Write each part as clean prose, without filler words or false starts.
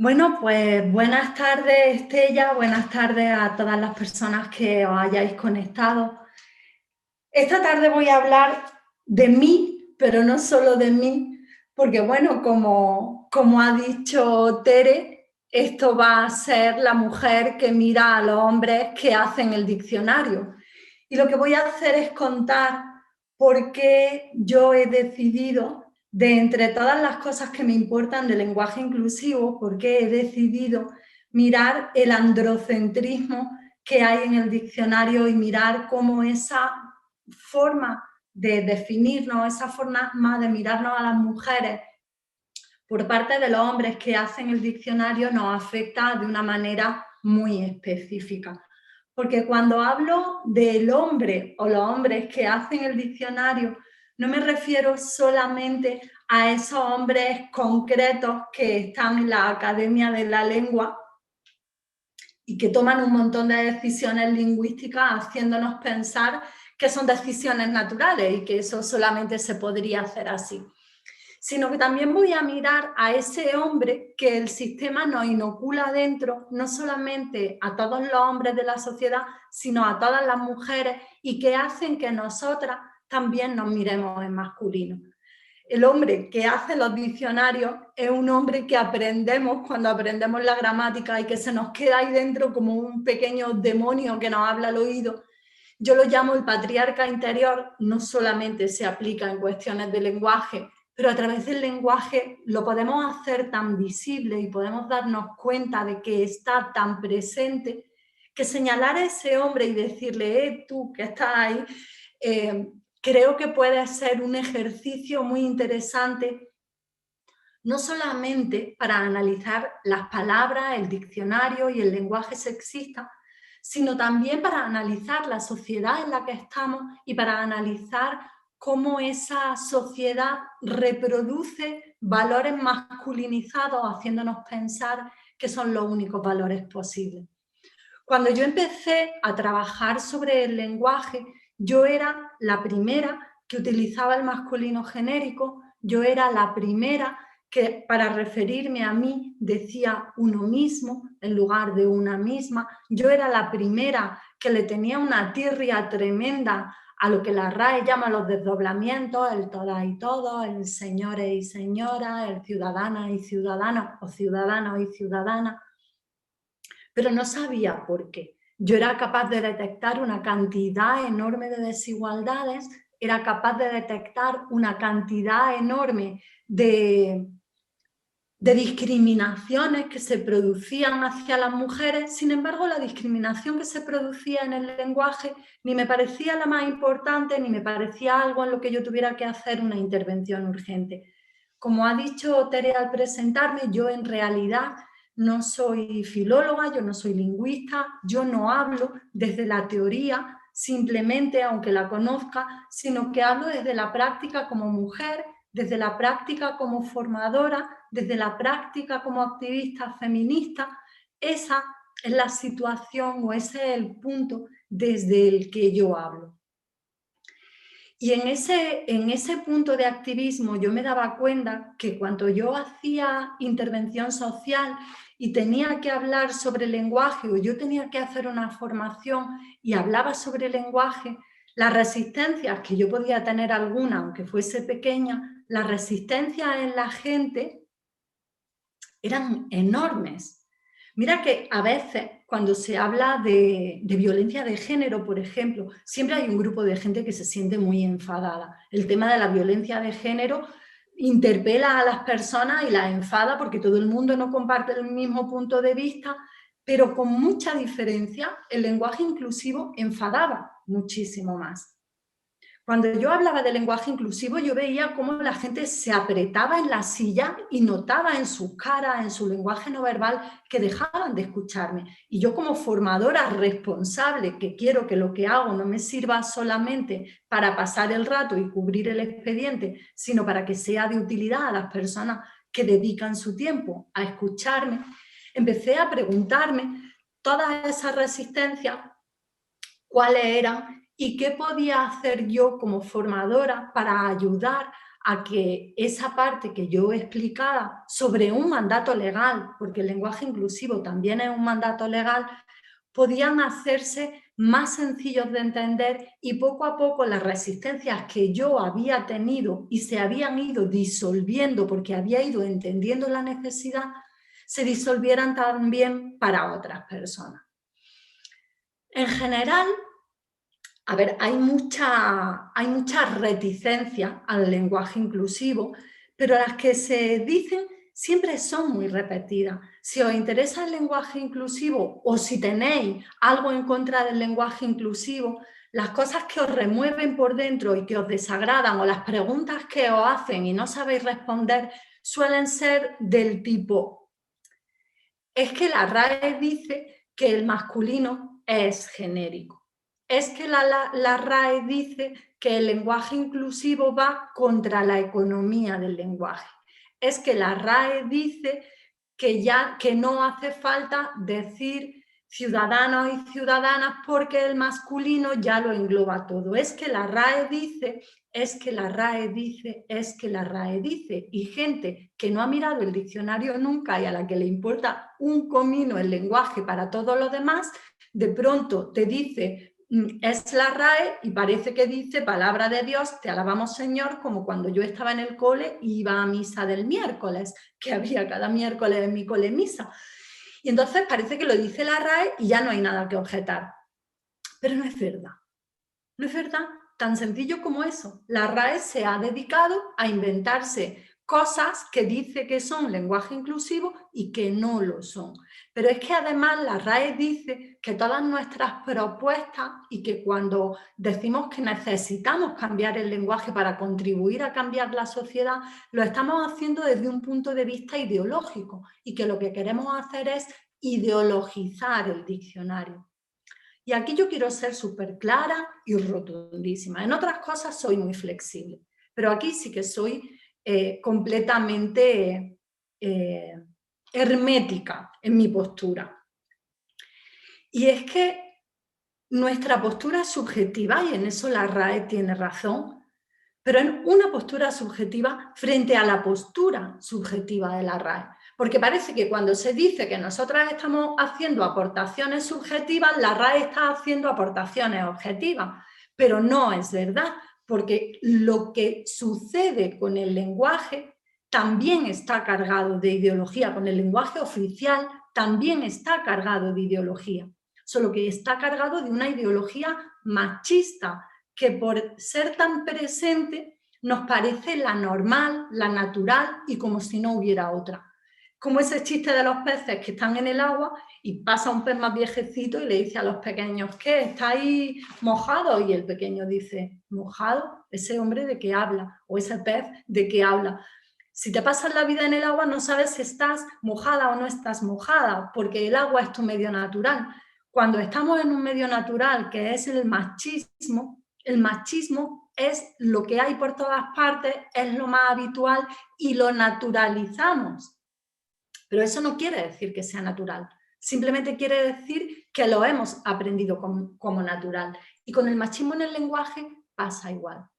Bueno, pues buenas tardes, Estella, buenas tardes a todas las personas que os hayáis conectado. Esta tarde voy a hablar de mí, pero no solo de mí, porque bueno, como ha dicho Tere, esto va a ser la mujer que mira a los hombres que hacen el diccionario. Y lo que voy a hacer es contar por qué yo he decidido, de entre todas las cosas que me importan del lenguaje inclusivo, por qué he decidido mirar el androcentrismo que hay en el diccionario y mirar cómo esa forma de definirnos, esa forma de mirarnos a las mujeres por parte de los hombres que hacen el diccionario nos afecta de una manera muy específica. Porque cuando hablo del hombre o los hombres que hacen el diccionario, no me refiero solamente a esos hombres concretos que están en la Academia de la Lengua y que toman un montón de decisiones lingüísticas haciéndonos pensar que son decisiones naturales y que eso solamente se podría hacer así, sino que también voy a mirar a ese hombre que el sistema nos inocula dentro, no solamente a todos los hombres de la sociedad, sino a todas las mujeres y que hacen que nosotras también nos miremos en masculino. El hombre que hace los diccionarios es un hombre que aprendemos cuando aprendemos la gramática y que se nos queda ahí dentro como un pequeño demonio que nos habla al oído. Yo lo llamo el patriarca interior, no solamente se aplica en cuestiones de lenguaje, pero a través del lenguaje lo podemos hacer tan visible y podemos darnos cuenta de que está tan presente que señalar a ese hombre y decirle, tú que estás ahí, creo que puede ser un ejercicio muy interesante, no solamente para analizar las palabras, el diccionario y el lenguaje sexista, sino también para analizar la sociedad en la que estamos y para analizar cómo esa sociedad reproduce valores masculinizados, haciéndonos pensar que son los únicos valores posibles. Cuando yo empecé a trabajar sobre el lenguaje, yo era la primera que utilizaba el masculino genérico, yo era la primera que para referirme a mí decía uno mismo en lugar de una misma, yo era la primera que le tenía una tirria tremenda a lo que la RAE llama los desdoblamientos, el todas y todos, el señores y señoras, el ciudadanas y ciudadanos o ciudadanos y ciudadanas, pero no sabía por qué. Yo era capaz de detectar una cantidad enorme de desigualdades, era capaz de detectar una cantidad enorme de discriminaciones que se producían hacia las mujeres. Sin embargo, la discriminación que se producía en el lenguaje ni me parecía la más importante, ni me parecía algo en lo que yo tuviera que hacer una intervención urgente. Como ha dicho Tere al presentarme, yo en realidad no soy filóloga, yo no soy lingüista, yo no hablo desde la teoría, simplemente, aunque la conozca, sino que hablo desde la práctica como mujer, desde la práctica como formadora, desde la práctica como activista feminista. Esa es la situación o ese es el punto desde el que yo hablo. Y en ese punto de activismo yo me daba cuenta que cuando yo hacía intervención social y tenía que hablar sobre el lenguaje o yo tenía que hacer una formación y hablaba sobre el lenguaje, las resistencias, que yo podía tener alguna, aunque fuese pequeña, las resistencias en la gente eran enormes. Mira que a veces cuando se habla de violencia de género, por ejemplo, siempre hay un grupo de gente que se siente muy enfadada. El tema de la violencia de género interpela a las personas y las enfada porque todo el mundo no comparte el mismo punto de vista, pero con mucha diferencia el lenguaje inclusivo enfadaba muchísimo más. Cuando yo hablaba de lenguaje inclusivo, yo veía cómo la gente se apretaba en la silla y notaba en sus caras, en su lenguaje no verbal, que dejaban de escucharme. Y yo como formadora responsable, que quiero que lo que hago no me sirva solamente para pasar el rato y cubrir el expediente, sino para que sea de utilidad a las personas que dedican su tiempo a escucharme, empecé a preguntarme todas esas resistencias, cuáles eran y qué podía hacer yo como formadora para ayudar a que esa parte que yo explicaba sobre un mandato legal, porque el lenguaje inclusivo también es un mandato legal, podían hacerse más sencillos de entender y poco a poco las resistencias que yo había tenido y se habían ido disolviendo porque había ido entendiendo la necesidad, se disolvieran también para otras personas. En general, a ver, hay mucha reticencia al lenguaje inclusivo, pero las que se dicen siempre son muy repetidas. Si os interesa el lenguaje inclusivo o si tenéis algo en contra del lenguaje inclusivo, las cosas que os remueven por dentro y que os desagradan o las preguntas que os hacen y no sabéis responder suelen ser del tipo: es que la RAE dice que el masculino es genérico. Es que la RAE dice que el lenguaje inclusivo va contra la economía del lenguaje. Es que la RAE dice que no hace falta decir ciudadanos y ciudadanas porque el masculino ya lo engloba todo. Es que la RAE dice, es que la RAE dice, es que la RAE dice. Y gente que no ha mirado el diccionario nunca y a la que le importa un comino el lenguaje para todo lo demás, de pronto te dice es la RAE y parece que dice palabra de Dios, te alabamos Señor, como cuando yo estaba en el cole y iba a misa del miércoles, que había cada miércoles en mi cole misa. Y entonces parece que lo dice la RAE y ya no hay nada que objetar. Pero no es verdad. No es verdad. Tan sencillo como eso. La RAE se ha dedicado a inventarse cosas que dice que son lenguaje inclusivo y que no lo son. Pero es que además la RAE dice que todas nuestras propuestas y que cuando decimos que necesitamos cambiar el lenguaje para contribuir a cambiar la sociedad, lo estamos haciendo desde un punto de vista ideológico y que lo que queremos hacer es ideologizar el diccionario. Y aquí yo quiero ser súper clara y rotundísima. En otras cosas soy muy flexible, pero aquí sí que soy completamente hermética en mi postura. Y es que nuestra postura es subjetiva, y en eso la RAE tiene razón, pero en una postura subjetiva frente a la postura subjetiva de la RAE. Porque parece que cuando se dice que nosotras estamos haciendo aportaciones subjetivas, la RAE está haciendo aportaciones objetivas, pero no es verdad, porque lo que sucede con el lenguaje también está cargado de ideología, con el lenguaje oficial también está cargado de ideología, solo que está cargado de una ideología machista, que por ser tan presente nos parece la normal, la natural y como si no hubiera otra. Como ese chiste de los peces que están en el agua y pasa un pez más viejecito y le dice a los pequeños: ¿qué? ¿Estáis mojados? Y el pequeño dice: ¿mojado? ¿Ese hombre de qué habla? ¿O ese pez de qué habla? Si te pasas la vida en el agua no sabes si estás mojada o no estás mojada, porque el agua es tu medio natural. Cuando estamos en un medio natural que es el machismo es lo que hay por todas partes, es lo más habitual y lo naturalizamos. Pero eso no quiere decir que sea natural, simplemente quiere decir que lo hemos aprendido como natural. Y con el machismo en el lenguaje pasa igual.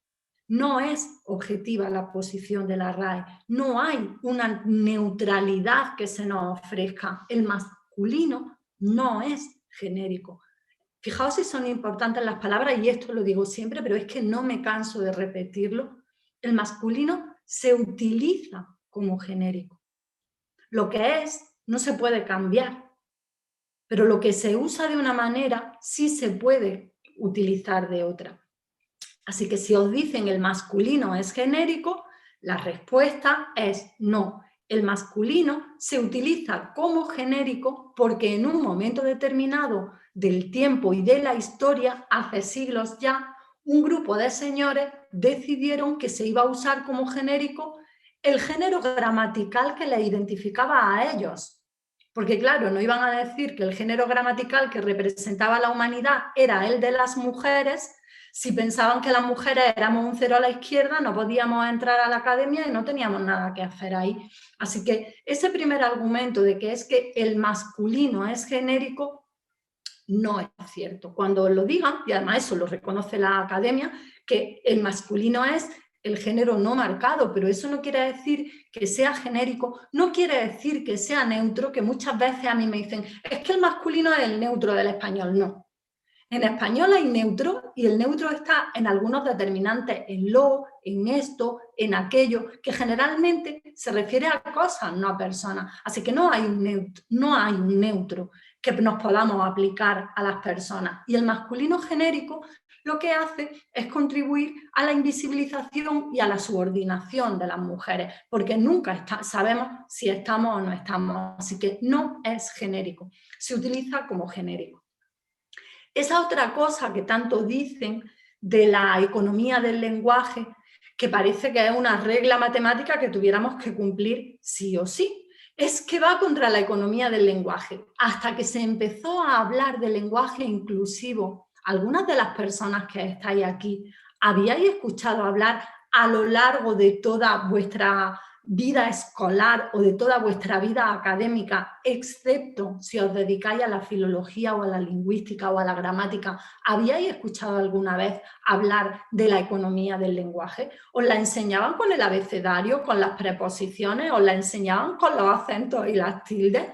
No es objetiva la posición de la RAE, no hay una neutralidad que se nos ofrezca. El masculino no es genérico. Fijaos si son importantes las palabras, y esto lo digo siempre, pero es que no me canso de repetirlo. El masculino se utiliza como genérico. Lo que es no se puede cambiar, pero lo que se usa de una manera sí se puede utilizar de otra. Así que si os dicen el masculino es genérico, la respuesta es no. El masculino se utiliza como genérico porque en un momento determinado del tiempo y de la historia, hace siglos ya, un grupo de señores decidieron que se iba a usar como genérico el género gramatical que les identificaba a ellos. Porque claro, no iban a decir que el género gramatical que representaba a la humanidad era el de las mujeres. Si pensaban que las mujeres éramos un cero a la izquierda, no podíamos entrar a la academia y no teníamos nada que hacer ahí. Así que ese primer argumento de que es que el masculino es genérico, no es cierto. Cuando lo digan, y además eso lo reconoce la academia, que el masculino es el género no marcado, pero eso no quiere decir que sea genérico, no quiere decir que sea neutro, que muchas veces a mí me dicen, es que el masculino es el neutro del español. No. En español hay neutro y el neutro está en algunos determinantes, en lo, en esto, en aquello, que generalmente se refiere a cosas, no a personas. Así que no hay un neutro que nos podamos aplicar a las personas. Y el masculino genérico lo que hace es contribuir a la invisibilización y a la subordinación de las mujeres, porque nunca sabemos si estamos o no estamos. Así que no es genérico, se utiliza como genérico. Esa otra cosa que tanto dicen de la economía del lenguaje, que parece que es una regla matemática que tuviéramos que cumplir sí o sí, es que va contra la economía del lenguaje. Hasta que se empezó a hablar de lenguaje inclusivo, algunas de las personas que estáis aquí, ¿habíais escuchado hablar a lo largo de toda vuestra vida escolar o de toda vuestra vida académica, excepto si os dedicáis a la filología o a la lingüística o a la gramática? ¿Habíais escuchado alguna vez hablar de la economía del lenguaje? ¿Os la enseñaban con el abecedario, con las preposiciones? ¿Os la enseñaban con los acentos y las tildes?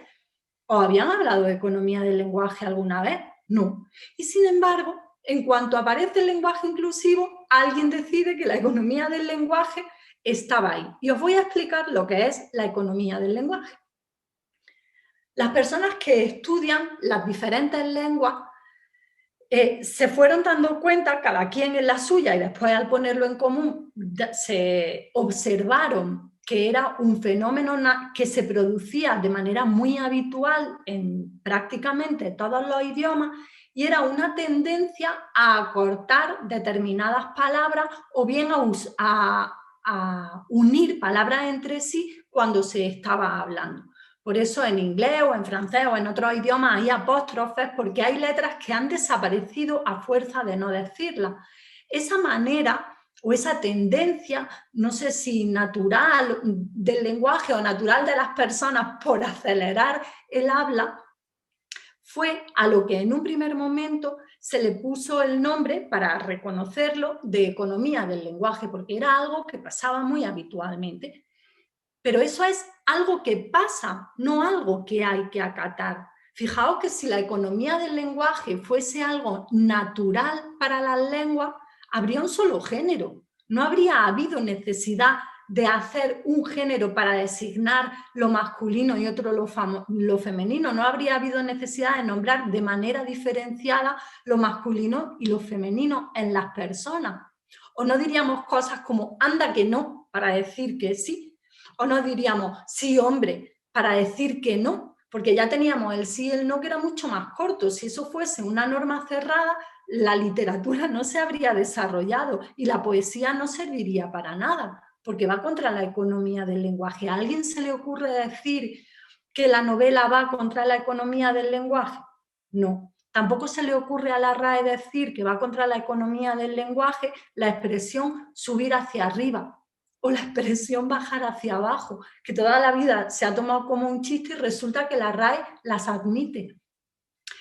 ¿Os habían hablado de economía del lenguaje alguna vez? No. Y sin embargo, en cuanto aparece el lenguaje inclusivo, alguien decide que la economía del lenguaje estaba ahí. Y os voy a explicar lo que es la economía del lenguaje. Las personas que estudian las diferentes lenguas se fueron dando cuenta, cada quien en la suya, y después al ponerlo en común, se observaron que era un fenómeno que se producía de manera muy habitual en prácticamente todos los idiomas, y era una tendencia a acortar determinadas palabras o bien a unir palabras entre sí cuando se estaba hablando. Por eso en inglés o en francés o en otros idiomas hay apóstrofes, porque hay letras que han desaparecido a fuerza de no decirlas. Esa manera o esa tendencia, no sé si natural del lenguaje o natural de las personas por acelerar el habla, fue a lo que en un primer momento se le puso el nombre, para reconocerlo, de economía del lenguaje, porque era algo que pasaba muy habitualmente. Pero eso es algo que pasa, no algo que hay que acatar. Fijaos que si la economía del lenguaje fuese algo natural para las lenguas, habría un solo género. No habría habido necesidad de hacer un género para designar lo masculino y otro lo femenino. No habría habido necesidad de nombrar de manera diferenciada lo masculino y lo femenino en las personas. O no diríamos cosas como anda que no para decir que sí. O no diríamos sí hombre para decir que no, porque ya teníamos el sí y el no, que era mucho más corto. Si eso fuese una norma cerrada, la literatura no se habría desarrollado y la poesía no serviría para nada, porque va contra la economía del lenguaje. ¿A alguien se le ocurre decir que la novela va contra la economía del lenguaje? No. Tampoco se le ocurre a la RAE decir que va contra la economía del lenguaje la expresión subir hacia arriba o la expresión bajar hacia abajo, que toda la vida se ha tomado como un chiste y resulta que la RAE las admite.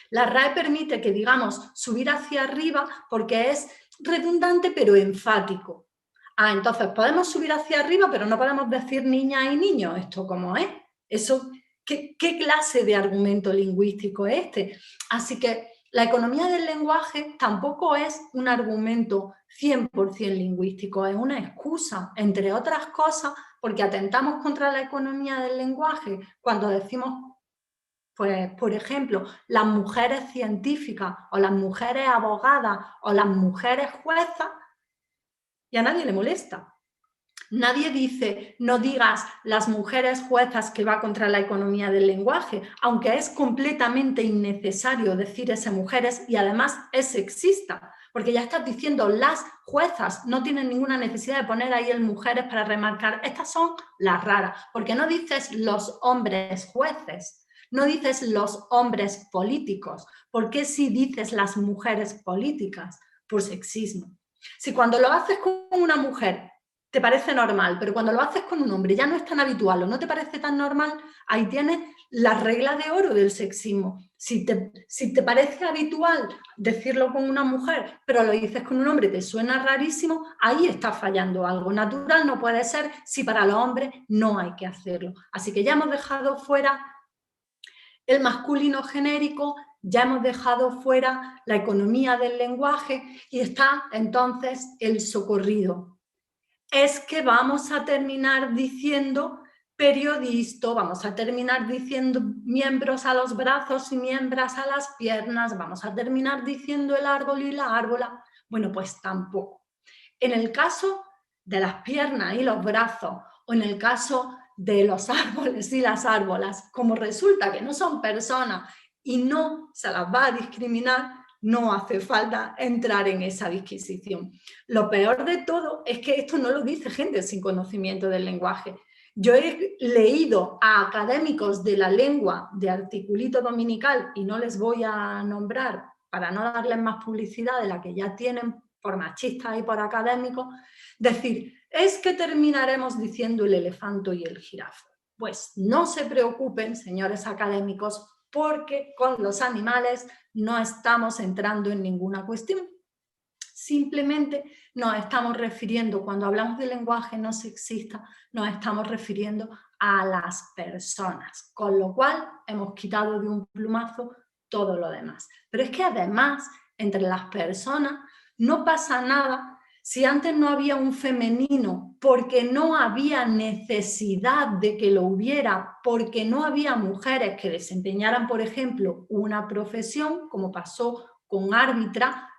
La RAE permite que digamos subir hacia arriba porque es redundante pero enfático. Entonces podemos subir hacia arriba pero no podemos decir niñas y niños. ¿Esto cómo es? Eso, ¿qué clase de argumento lingüístico es este? Así que la economía del lenguaje tampoco es un argumento 100% lingüístico, es una excusa, entre otras cosas, porque atentamos contra la economía del lenguaje cuando decimos, pues, por ejemplo, las mujeres científicas o las mujeres abogadas o las mujeres juezas, y a nadie le molesta. Nadie dice, no digas las mujeres juezas, que va contra la economía del lenguaje, aunque es completamente innecesario decir esas mujeres y además es sexista, porque ya estás diciendo las juezas, no tienen ninguna necesidad de poner ahí el mujeres para remarcar, estas son las raras, porque no dices los hombres jueces, no dices los hombres políticos, ¿por qué si dices las mujeres políticas? Por sexismo. Si cuando lo haces con una mujer te parece normal, pero cuando lo haces con un hombre ya no es tan habitual o no te parece tan normal, ahí tienes la regla de oro del sexismo. Si te parece habitual decirlo con una mujer, pero lo dices con un hombre, te suena rarísimo, ahí está fallando algo. Natural no puede ser si para los hombres no hay que hacerlo. Así que ya hemos dejado fuera el masculino genérico, ya hemos dejado fuera la economía del lenguaje y está entonces el socorrido. Es que vamos a terminar diciendo periodista, vamos a terminar diciendo miembros a los brazos y miembros a las piernas, vamos a terminar diciendo el árbol y la árbola. Bueno, pues tampoco. En el caso de las piernas y los brazos, o en el caso de los árboles y las árbolas, como resulta que no son personas y no se las va a discriminar, no hace falta entrar en esa disquisición. Lo peor de todo es que esto no lo dice gente sin conocimiento del lenguaje. Yo he leído a académicos de la lengua de Articulito Dominical, y no les voy a nombrar para no darles más publicidad de la que ya tienen por machistas y por académicos, decir, es que terminaremos diciendo el elefante y el jirafa. Pues no se preocupen, señores académicos, porque con los animales no estamos entrando en ninguna cuestión. Simplemente nos estamos refiriendo, cuando hablamos de lenguaje no sexista, nos estamos refiriendo a las personas, con lo cual hemos quitado de un plumazo todo lo demás. Pero es que además, entre las personas no pasa nada si antes no había un femenino, porque no había necesidad de que lo hubiera, porque no había mujeres que desempeñaran, por ejemplo, una profesión, como pasó con árbitra.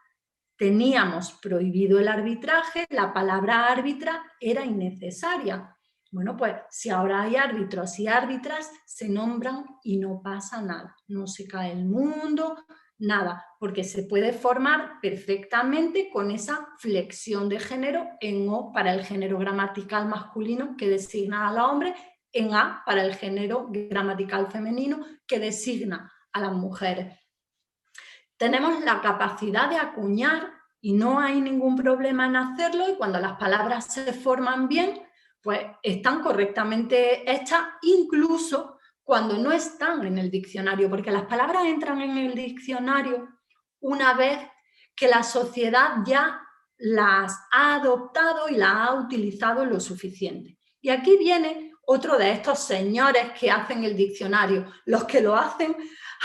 Teníamos prohibido el arbitraje, la palabra árbitra era innecesaria. Bueno, pues si ahora hay árbitros y árbitras, se nombran y no pasa nada. No se cae el mundo, nada, porque se puede formar perfectamente con esa flexión de género en O para el género gramatical masculino que designa a los hombres, en A para el género gramatical femenino que designa a las mujeres. Tenemos la capacidad de acuñar y no hay ningún problema en hacerlo, y cuando las palabras se forman bien, pues están correctamente hechas, incluso cuando no están en el diccionario, porque las palabras entran en el diccionario una vez que la sociedad ya las ha adoptado y las ha utilizado lo suficiente. Y aquí viene otro de estos señores que hacen el diccionario, los que lo hacen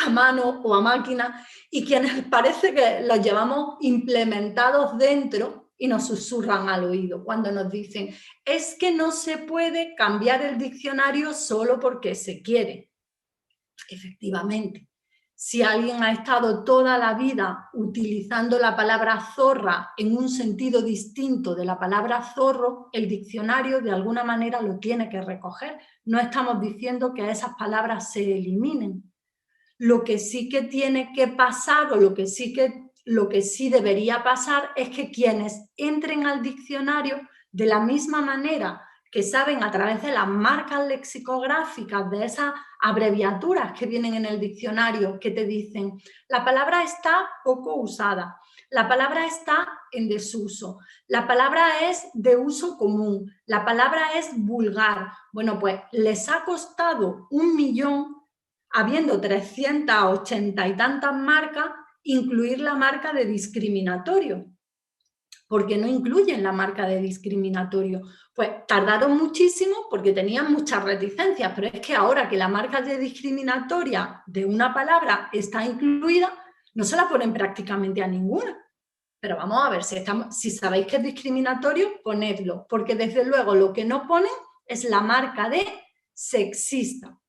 a mano o a máquina y quienes parece que los llevamos implementados dentro y nos susurran al oído cuando nos dicen, es que no se puede cambiar el diccionario solo porque se quiere. Efectivamente, si alguien ha estado toda la vida utilizando la palabra zorra en un sentido distinto de la palabra zorro, el diccionario de alguna manera lo tiene que recoger. No estamos diciendo que esas palabras se eliminen. Lo que sí que tiene que pasar, o lo que sí debería pasar, es que quienes entren al diccionario de la misma manera que saben a través de las marcas lexicográficas, de esas abreviaturas que vienen en el diccionario que te dicen, la palabra está poco usada, la palabra está en desuso, la palabra es de uso común, la palabra es vulgar. Bueno, pues les ha costado 1 millón, habiendo 380 y tantas marcas, incluir la marca de discriminatorio. Porque no incluyen la marca de discriminatorio. Pues tardaron muchísimo porque tenían muchas reticencias, pero es que ahora que la marca de discriminatoria de una palabra está incluida, no se la ponen prácticamente a ninguna. Pero vamos a ver, si sabéis que es discriminatorio, ponedlo, porque desde luego lo que no ponen es la marca de sexista.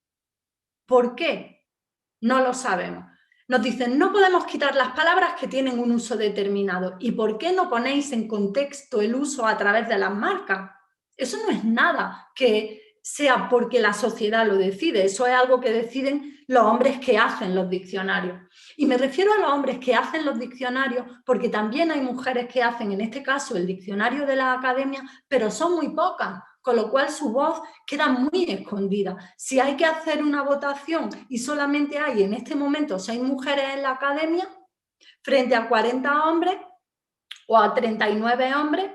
¿Por qué? No lo sabemos. Nos dicen, no podemos quitar las palabras que tienen un uso determinado. ¿Y por qué no ponéis en contexto el uso a través de las marcas? Eso no es nada que sea porque la sociedad lo decide. Eso es algo que deciden los hombres que hacen los diccionarios. Y me refiero a los hombres que hacen los diccionarios porque también hay mujeres que hacen, en este caso, el diccionario de la academia, pero son muy pocas, con lo cual su voz queda muy escondida. Si hay que hacer una votación y solamente hay en este momento 6 mujeres en la academia, frente a 40 hombres o a 39 hombres,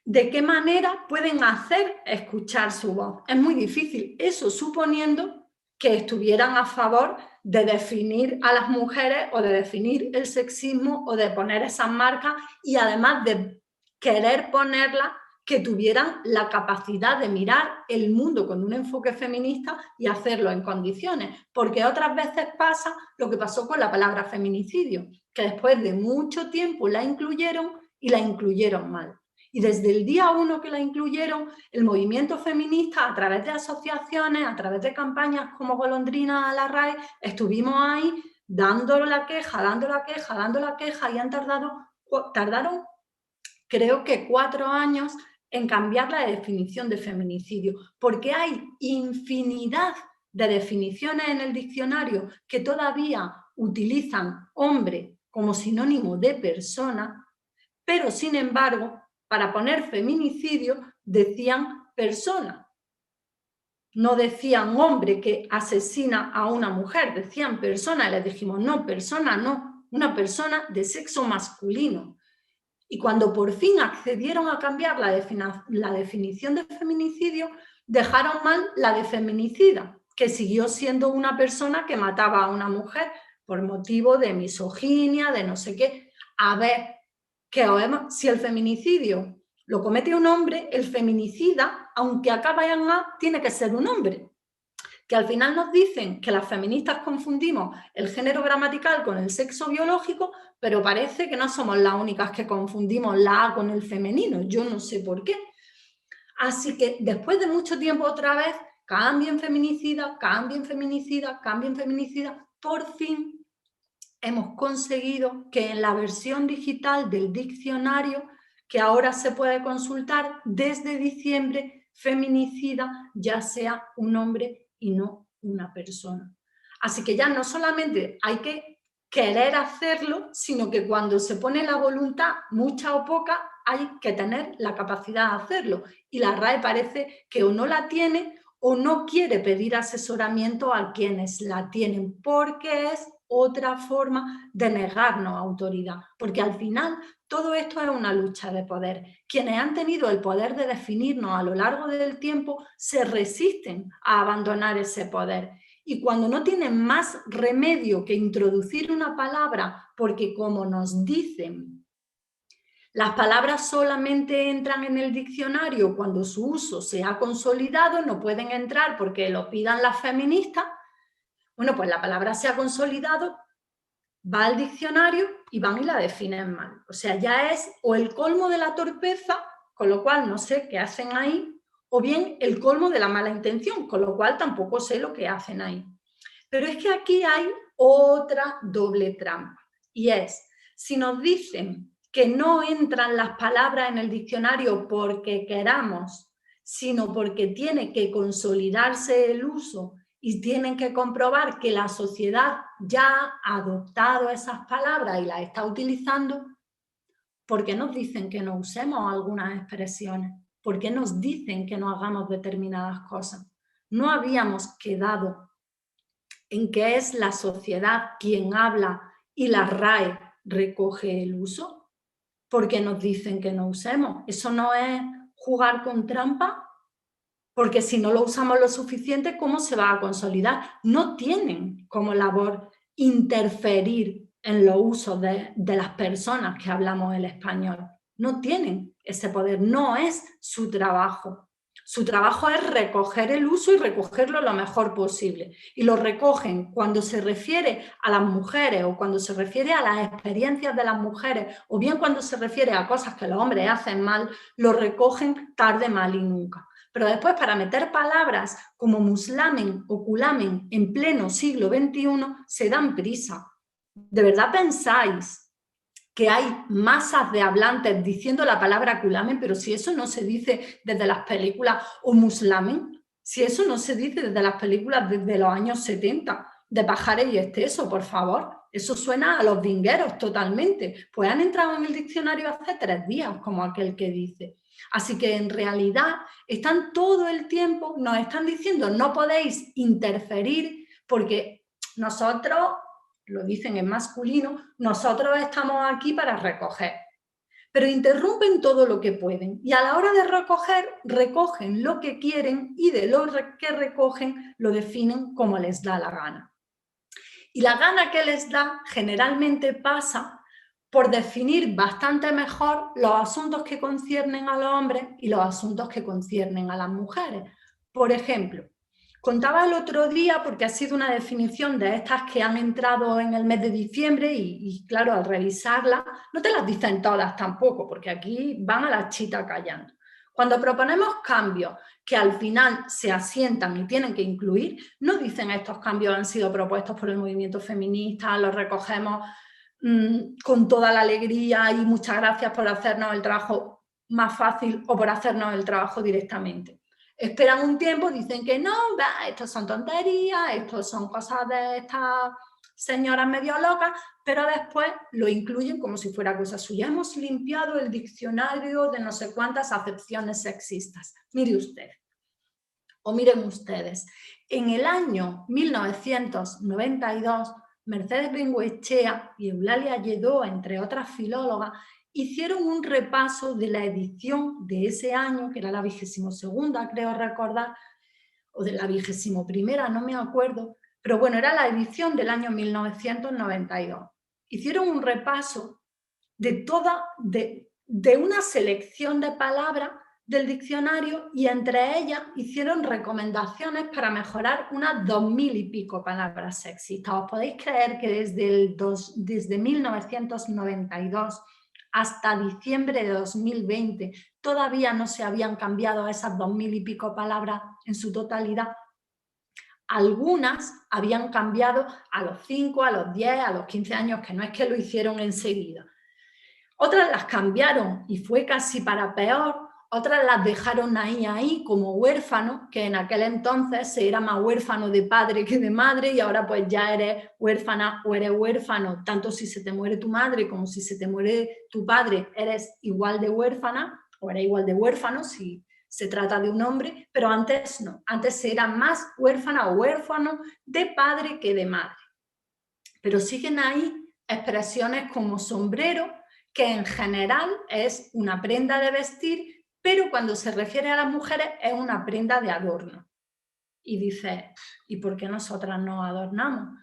¿de qué manera pueden hacer escuchar su voz? Es muy difícil, eso suponiendo que estuvieran a favor de definir a las mujeres o de definir el sexismo o de poner esas marcas y además de querer ponerlas que tuvieran la capacidad de mirar el mundo con un enfoque feminista y hacerlo en condiciones, porque otras veces pasa lo que pasó con la palabra feminicidio, que después de mucho tiempo la incluyeron y la incluyeron mal. Y desde el día 1 que la incluyeron, el movimiento feminista, a través de asociaciones, a través de campañas como Golondrina a la RAE, estuvimos ahí dando la queja, y han tardaron creo que 4 años en cambiar la definición de feminicidio, porque hay infinidad de definiciones en el diccionario que todavía utilizan hombre como sinónimo de persona, pero sin embargo, para poner feminicidio decían persona. No decían hombre que asesina a una mujer, decían persona, y les dijimos no, persona no, una persona de sexo masculino. Y cuando por fin accedieron a cambiar la definición de feminicidio, dejaron mal la de feminicida, que siguió siendo una persona que mataba a una mujer por motivo de misoginia, de no sé qué. A ver, si el feminicidio lo comete un hombre, el feminicida, aunque acaba en A, tiene que ser un hombre. Que al final nos dicen que las feministas confundimos el género gramatical con el sexo biológico, pero parece que no somos las únicas que confundimos la A con el femenino. Yo no sé por qué. Así que después de mucho tiempo otra vez, cambien feminicida, por fin hemos conseguido que en la versión digital del diccionario, que ahora se puede consultar desde diciembre, feminicida ya sea un hombre y no una persona. Así que ya no solamente hay que querer hacerlo, sino que cuando se pone la voluntad, mucha o poca, hay que tener la capacidad de hacerlo. Y la RAE parece que o no la tiene o no quiere pedir asesoramiento a quienes la tienen, porque es otra forma de negarnos autoridad, porque al final todo esto es una lucha de poder. Quienes han tenido el poder de definirnos a lo largo del tiempo se resisten a abandonar ese poder. Y cuando no tienen más remedio que introducir una palabra, porque como nos dicen, las palabras solamente entran en el diccionario cuando su uso se ha consolidado, no pueden entrar porque lo pidan las feministas. Bueno, pues la palabra se ha consolidado, va al diccionario y van y la definen mal. O sea, ya es o el colmo de la torpeza, con lo cual no sé qué hacen ahí, o bien el colmo de la mala intención, con lo cual tampoco sé lo que hacen ahí. Pero es que aquí hay otra doble trampa, y es, si nos dicen que no entran las palabras en el diccionario porque queramos, sino porque tiene que consolidarse el uso y tienen que comprobar que la sociedad ya ha adoptado esas palabras y las está utilizando, ¿por qué nos dicen que no usemos algunas expresiones? ¿Por qué nos dicen que no hagamos determinadas cosas? ¿No habíamos quedado en que es la sociedad quien habla y la RAE recoge el uso? ¿Por qué nos dicen que no usemos? ¿Eso no es jugar con trampa? Porque si no lo usamos lo suficiente, ¿cómo se va a consolidar? No tienen como labor interferir en los usos de las personas que hablamos el español. No tienen ese poder, no es su trabajo. Su trabajo es recoger el uso y recogerlo lo mejor posible. Y lo recogen cuando se refiere a las mujeres o cuando se refiere a las experiencias de las mujeres o bien cuando se refiere a cosas que los hombres hacen mal, lo recogen tarde, mal y nunca. Pero después, para meter palabras como muslamen o culamen en pleno siglo XXI, se dan prisa. ¿De verdad pensáis que hay masas de hablantes diciendo la palabra culamen? Pero si eso no se dice desde las películas, o muslamen, si eso no se dice desde las películas desde los años 70, de Pajares y Exceso, por favor. Eso suena a los vingueros totalmente. Pues han entrado en el diccionario hace 3 días, como aquel que dice. Así que en realidad están todo el tiempo, nos están diciendo no podéis interferir porque nosotros, lo dicen en masculino, nosotros estamos aquí para recoger. pero interrumpen todo lo que pueden y a la hora de recoger, recogen lo que quieren y de lo que recogen lo definen como les da la gana. Y la gana que les da generalmente pasa por definir bastante mejor los asuntos que conciernen a los hombres y los asuntos que conciernen a las mujeres. Por ejemplo, contaba el otro día, porque ha sido una definición de estas que han entrado en el mes de diciembre y claro, al revisarla, no te las dicen todas tampoco, porque aquí van a la chita callando. Cuando proponemos cambios que al final se asientan y tienen que incluir, no dicen estos cambios han sido propuestos por el movimiento feminista, los recogemos con toda la alegría y muchas gracias por hacernos el trabajo más fácil o por hacernos el trabajo directamente. Esperan un tiempo, dicen que no, estos son tonterías, estos son cosas de estas señoras medio locas, pero después lo incluyen como si fuera cosa suya. Hemos limpiado el diccionario de no sé cuántas acepciones sexistas. Mire usted, o miren ustedes, en el año 1992, Mercedes Bengoechea y Eulalia Lledó, entre otras filólogas, hicieron un repaso de la edición de ese año, que era la 22ª, creo recordar, o de la 21ª, no me acuerdo, pero bueno, era la edición del año 1992. Hicieron un repaso de una selección de palabras del diccionario y entre ellas hicieron recomendaciones para mejorar unas 2000 y pico palabras sexistas. ¿Os podéis creer que desde 1992 hasta diciembre de 2020 todavía no se habían cambiado esas 2000 y pico palabras en su totalidad? Algunas habían cambiado a los 5, a los 10, a los 15 años, que no es que lo hicieron enseguida. Otras las cambiaron y fue casi para peor, otras las dejaron ahí como huérfano, que en aquel entonces se era más huérfano de padre que de madre y ahora pues ya eres huérfana o eres huérfano, tanto si se te muere tu madre como si se te muere tu padre, eres igual de huérfana o eres igual de huérfano si se trata de un hombre, pero antes no, antes era más huérfana o huérfano de padre que de madre. Pero siguen ahí expresiones como sombrero, que en general es una prenda de vestir, pero cuando se refiere a las mujeres es una prenda de adorno. Y dices, ¿y por qué nosotras nos adornamos?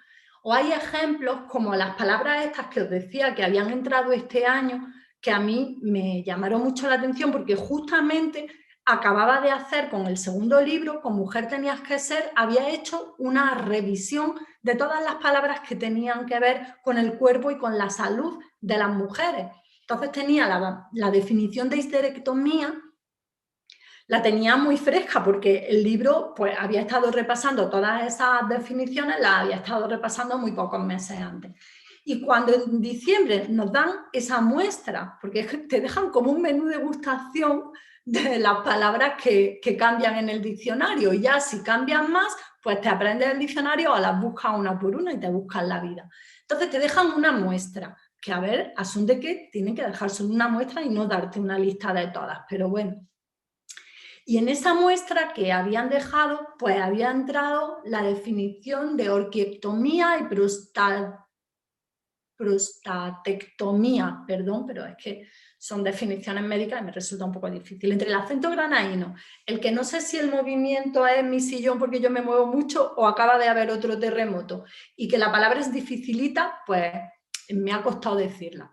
O hay ejemplos como las palabras estas que os decía que habían entrado este año, que a mí me llamaron mucho la atención porque justamente acababa de hacer con el segundo libro, con Mujer tenías que ser, había hecho una revisión de todas las palabras que tenían que ver con el cuerpo y con la salud de las mujeres. Entonces tenía la definición de histerectomía, la tenía muy fresca porque el libro pues, había estado repasando todas esas definiciones, las había estado repasando muy pocos meses antes. Y cuando en diciembre nos dan esa muestra, porque te dejan como un menú de degustación de las palabras que cambian en el diccionario, y ya si cambian más, pues te aprendes el diccionario o las buscas una por una y te buscas la vida. Entonces te dejan una muestra, que a ver, asume que tienen que dejar solo una muestra y no darte una lista de todas, pero bueno. Y en esa muestra que habían dejado, pues había entrado la definición de orquiectomía y prostatectomía, perdón, pero es que son definiciones médicas y me resulta un poco difícil. Entre el acento granaíno, el que no sé si el movimiento es mi sillón porque yo me muevo mucho o acaba de haber otro terremoto, y que la palabra es dificilita, pues me ha costado decirla.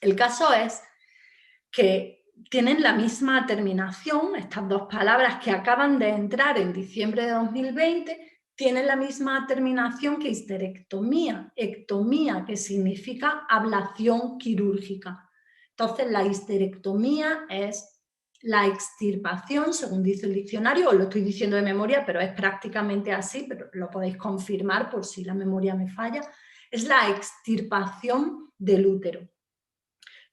El caso es que tienen la misma terminación, estas dos palabras que acaban de entrar en diciembre de 2020, tienen la misma terminación que histerectomía, ectomía, que significa ablación quirúrgica. Entonces, la histerectomía es la extirpación, según dice el diccionario, os lo estoy diciendo de memoria, pero es prácticamente así, pero lo podéis confirmar por si la memoria me falla, es la extirpación del útero.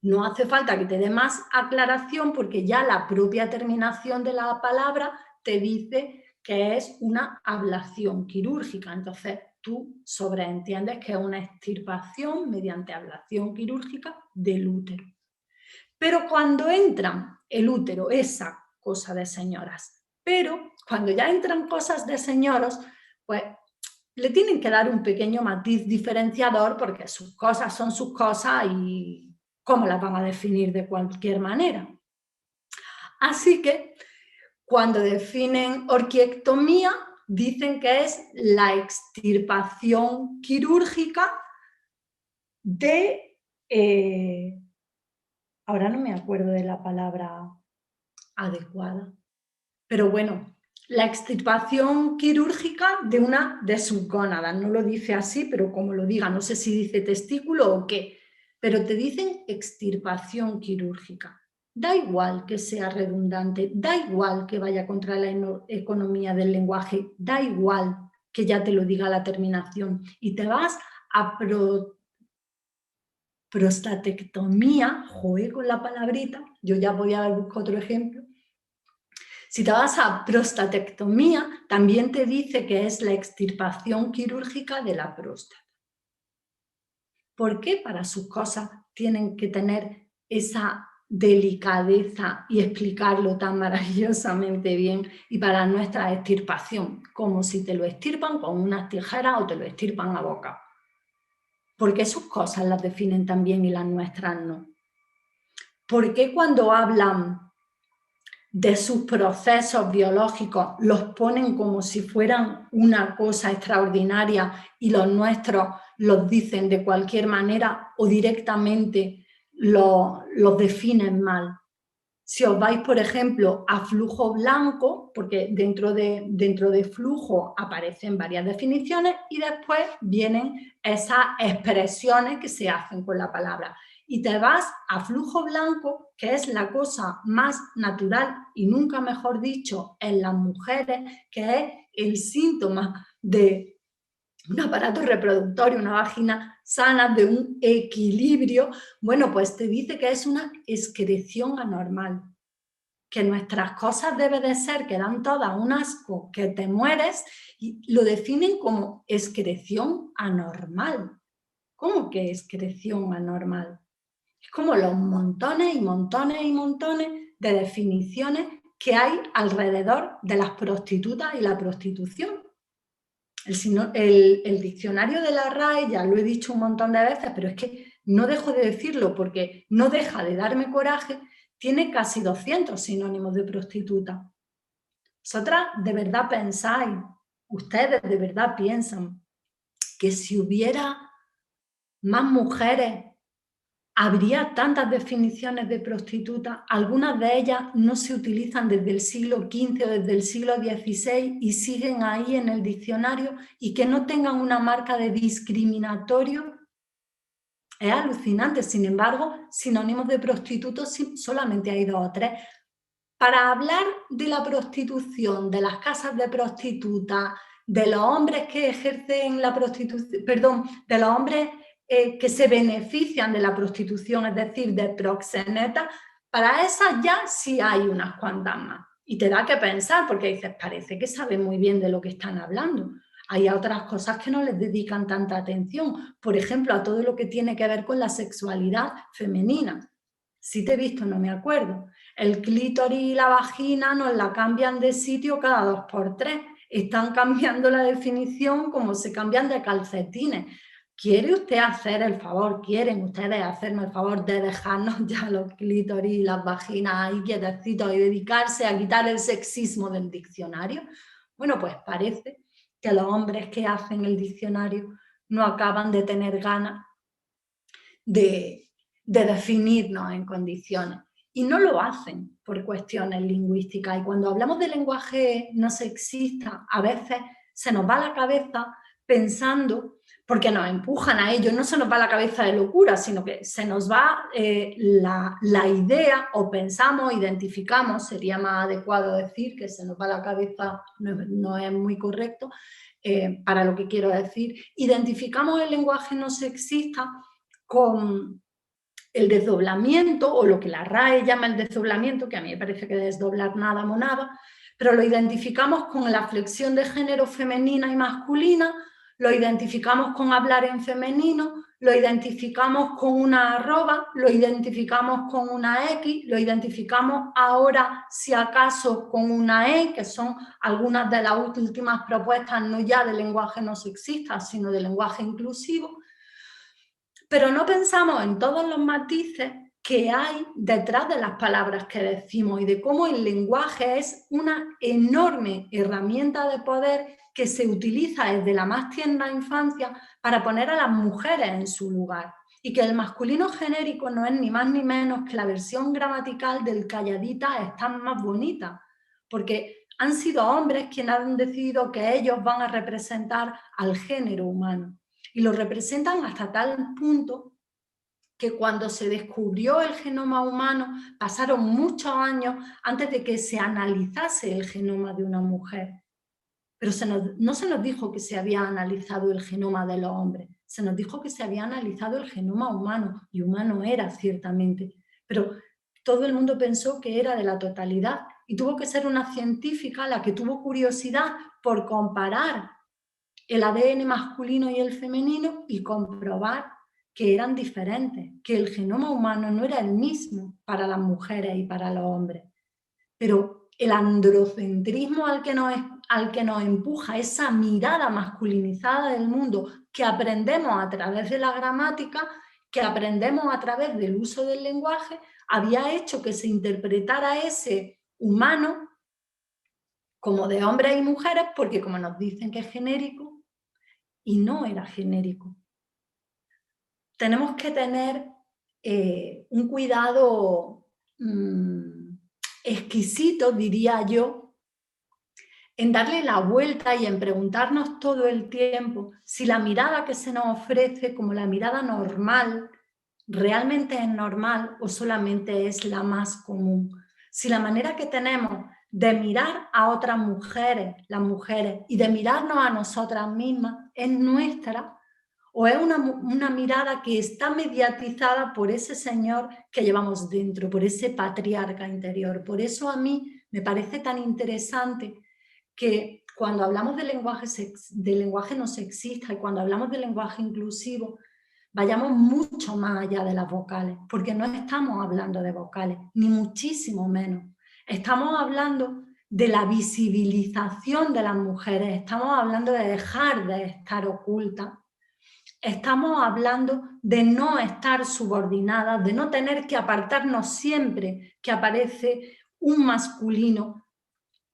No hace falta que te dé más aclaración porque ya la propia terminación de la palabra te dice que es una ablación quirúrgica. Entonces tú sobreentiendes que es una extirpación mediante ablación quirúrgica del útero. Pero cuando entran el útero, esa cosa de señoras, pero cuando ya entran cosas de señoros, pues le tienen que dar un pequeño matiz diferenciador porque sus cosas son sus cosas y ¿cómo las van a definir de cualquier manera? Así que cuando definen orquiectomía, dicen que es la extirpación quirúrgica de... ahora no me acuerdo de la palabra adecuada, pero bueno, la extirpación quirúrgica de una de sus gónadas. No lo dice así, pero como lo diga, no sé si dice testículo o qué, pero te dicen extirpación quirúrgica. Da igual que sea redundante, da igual que vaya contra la economía del lenguaje, da igual que ya te lo diga la terminación y te vas a prostatectomía, joder con la palabrita, yo ya voy a buscar otro ejemplo. Si te vas a prostatectomía, también te dice que es la extirpación quirúrgica de la próstata. ¿Por qué para sus cosas tienen que tener esa delicadeza y explicarlo tan maravillosamente bien, y para nuestra extirpación, como si te lo extirpan con unas tijeras o te lo extirpan a boca? Porque sus cosas las definen también y las nuestras no. ¿Por qué cuando hablan de sus procesos biológicos los ponen como si fueran una cosa extraordinaria y los nuestros los dicen de cualquier manera o directamente los definen mal? Si os vais, por ejemplo, a flujo blanco, porque dentro de flujo aparecen varias definiciones y después vienen esas expresiones que se hacen con la palabra. Y te vas a flujo blanco, que es la cosa más natural y nunca mejor dicho en las mujeres, que es el síntoma de un aparato reproductor y una vagina sana, de un equilibrio. Bueno, pues te dice que es una excreción anormal, que nuestras cosas deben de ser, que dan todas un asco, que te mueres, y lo definen como excreción anormal. ¿Cómo que excreción anormal? Es como los montones y montones y montones de definiciones que hay alrededor de las prostitutas y la prostitución. El diccionario de la RAE, ya lo he dicho un montón de veces, pero es que no dejo de decirlo porque no deja de darme coraje, tiene casi 200 sinónimos de prostituta. Vosotras de verdad pensáis, ustedes de verdad piensan que si hubiera más mujeres habría tantas definiciones de prostituta. Algunas de ellas no se utilizan desde el siglo XV o desde el siglo XVI y siguen ahí en el diccionario, y que no tengan una marca de discriminatorio. Es alucinante. Sin embargo, sinónimos de prostitutos solamente hay 2 o 3. Para hablar de la prostitución, de las casas de prostitutas, de los hombres que ejercen la prostitución, perdón, de los hombres que se benefician de la prostitución, es decir, de proxenetas, para esas ya sí hay unas cuantas más. Y te da que pensar, porque dices, parece que saben muy bien de lo que están hablando. Hay otras cosas que no les dedican tanta atención, por ejemplo, a todo lo que tiene que ver con la sexualidad femenina. Si te he visto, no me acuerdo. El clítoris y la vagina nos la cambian de sitio cada 2 por 3. Están cambiando la definición como se cambian de calcetines. ¿Quiere usted hacer el favor, quieren ustedes hacernos el favor de dejarnos ya los clítoris y las vaginas ahí quietecitos y dedicarse a quitar el sexismo del diccionario? Bueno, pues parece que los hombres que hacen el diccionario no acaban de tener ganas de definirnos en condiciones. Y no lo hacen por cuestiones lingüísticas. Y cuando hablamos de lenguaje no sexista, a veces se nos va la cabeza pensando, porque nos empujan a ello, no se nos va la cabeza de locura, sino que se nos va la idea, o pensamos, identificamos, sería más adecuado decir que se nos va la cabeza, no es muy correcto para lo que quiero decir, identificamos el lenguaje no sexista con el desdoblamiento, o lo que la RAE llama el desdoblamiento, que a mí me parece que desdoblar nada monada, pero lo identificamos con la flexión de género femenina y masculina, lo identificamos con hablar en femenino, lo identificamos con una arroba, lo identificamos con una X, lo identificamos ahora, si acaso, con una E, que son algunas de las últimas propuestas no ya de lenguaje no sexista, sino de lenguaje inclusivo. pero no pensamos en todos los matices que hay detrás de las palabras que decimos y de cómo el lenguaje es una enorme herramienta de poder que se utiliza desde la más tierna infancia para poner a las mujeres en su lugar. Y que el masculino genérico no es ni más ni menos que la versión gramatical del calladita está más bonita, porque han sido hombres quienes han decidido que ellos van a representar al género humano. Y lo representan hasta tal punto que cuando se descubrió el genoma humano pasaron muchos años antes de que se analizase el genoma de una mujer. Pero no se nos dijo que se había analizado el genoma de los hombres, se nos dijo que se había analizado el genoma humano, y humano era ciertamente, pero todo el mundo pensó que era de la totalidad, y tuvo que ser una científica la que tuvo curiosidad por comparar el ADN masculino y el femenino y comprobar que eran diferentes, que el genoma humano no era el mismo para las mujeres y para los hombres. Pero el androcentrismo al que nos empuja, esa mirada masculinizada del mundo que aprendemos a través de la gramática, que aprendemos a través del uso del lenguaje, había hecho que se interpretara ese humano como de hombres y mujeres, porque como nos dicen que es genérico, y no era genérico. Tenemos que tener un cuidado exquisito, diría yo, en darle la vuelta y en preguntarnos todo el tiempo si la mirada que se nos ofrece como la mirada normal realmente es normal o solamente es la más común. Si la manera que tenemos de mirar a otras mujeres, las mujeres, y de mirarnos a nosotras mismas es nuestra, o es una mirada que está mediatizada por ese señor que llevamos dentro, por ese patriarca interior. Por eso a mí me parece tan interesante que cuando hablamos de lenguaje no sexista y cuando hablamos de lenguaje inclusivo, vayamos mucho más allá de las vocales, porque no estamos hablando de vocales, ni muchísimo menos. Estamos hablando de la visibilización de las mujeres, estamos hablando de dejar de estar ocultas, estamos hablando de no estar subordinadas, de no tener que apartarnos siempre que aparece un masculino.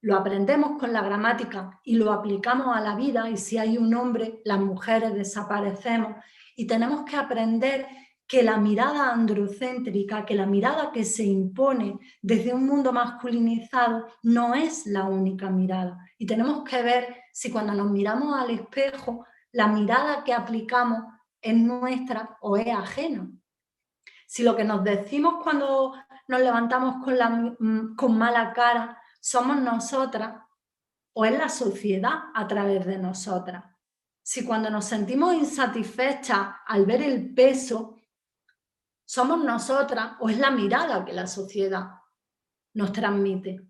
Lo aprendemos con la gramática y lo aplicamos a la vida, y si hay un hombre, las mujeres desaparecemos, y tenemos que aprender que la mirada androcéntrica, que la mirada que se impone desde un mundo masculinizado no es la única mirada, y tenemos que ver si cuando nos miramos al espejo la mirada que aplicamos es nuestra o es ajena. Si lo que nos decimos cuando nos levantamos con mala cara somos nosotras o es la sociedad a través de nosotras. Si cuando nos sentimos insatisfechas al ver el peso somos nosotras o es la mirada que la sociedad nos transmite.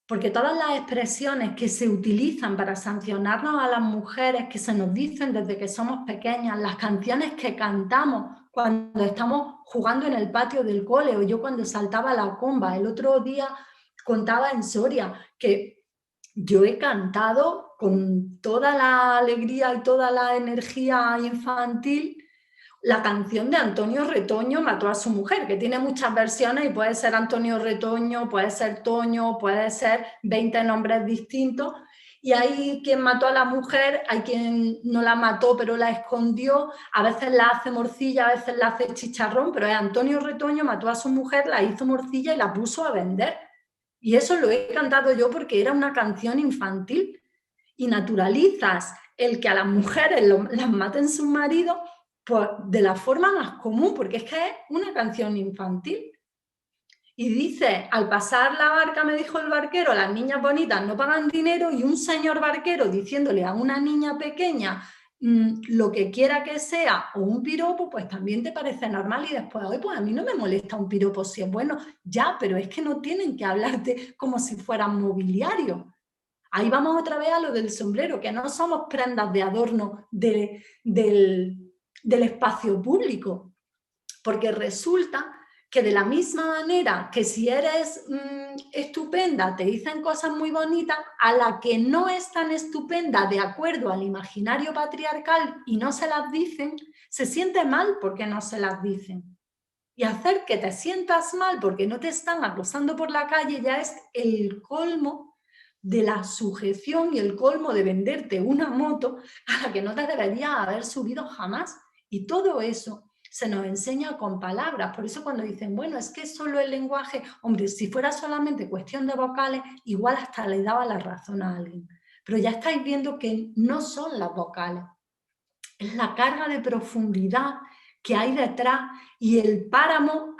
Porque todas las expresiones que se utilizan para sancionarnos a las mujeres, que se nos dicen desde que somos pequeñas, las canciones que cantamos cuando estamos jugando en el patio del cole, o yo cuando saltaba la comba, el otro día contaba en Soria que yo he cantado con toda la alegría y toda la energía infantil la canción de Antonio Retoño, Mató a su mujer, que tiene muchas versiones y puede ser Antonio Retoño, puede ser Toño, puede ser 20 nombres distintos, y hay quien mató a la mujer, hay quien no la mató pero la escondió, a veces la hace morcilla, a veces la hace chicharrón, pero es Antonio Retoño, mató a su mujer, la hizo morcilla y la puso a vender. Y eso lo he cantado yo porque era una canción infantil, y naturalizas el que a las mujeres las maten sus maridos pues de la forma más común, porque es que es una canción infantil. Y dice, al pasar la barca, me dijo el barquero, las niñas bonitas no pagan dinero, y un señor barquero diciéndole a una niña pequeña lo que quiera que sea, o un piropo, pues también te parece normal, y después, oye, pues a mí no me molesta un piropo si es bueno, ya, pero es que no tienen que hablarte como si fueran mobiliario. Ahí vamos otra vez a lo del sombrero, que no somos prendas de adorno del espacio público, porque resulta que de la misma manera que si eres estupenda te dicen cosas muy bonitas, a la que no es tan estupenda de acuerdo al imaginario patriarcal y no se las dicen, se siente mal porque no se las dicen. Y hacer que te sientas mal porque no te están acosando por la calle ya es el colmo de la sujeción y el colmo de venderte una moto a la que no te deberías haber subido jamás. Y todo eso se nos enseña con palabras. Por eso cuando dicen, bueno, es que solo el lenguaje, hombre, si fuera solamente cuestión de vocales, igual hasta le daba la razón a alguien. Pero ya estáis viendo que no son las vocales. Es la carga de profundidad que hay detrás y el páramo